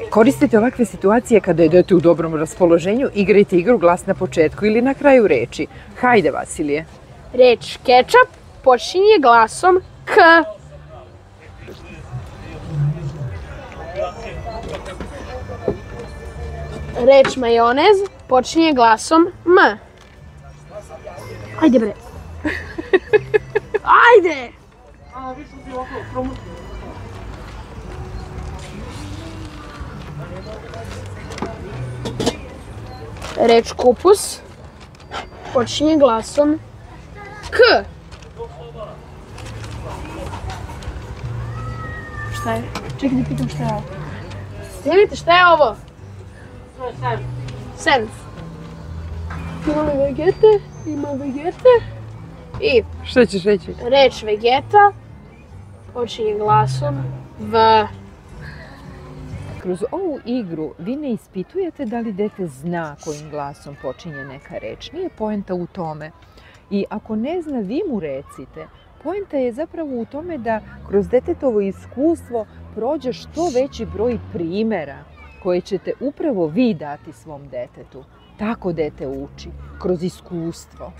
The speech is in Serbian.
Koristite ovakve situacije kada je dete u dobrom raspoloženju, igrajte igru glas na početku ili na kraju reči. Hajde, Vasilije. Reč kečap počinje glasom K. Reč majonez počinje glasom M. Ajde bre. Ajde! Reč kupus počinje glasom K. Šta je? Čekaj da pitam šta je ovo. Vidite šta je ovo? Senf. Ima vegete i Šta ćeš reći? reč vegeta počinje glasom V. Kroz ovu igru vi ne ispitujete da li dete zna kojim glasom počinje neka reč. Nije poenta u tome. I ako ne zna, vi mu recite. Poenta je zapravo u tome da kroz detetovo iskustvo prođe što veći broj primjera koje ćete upravo vi dati svom detetu. Tako dete uči, kroz iskustvo.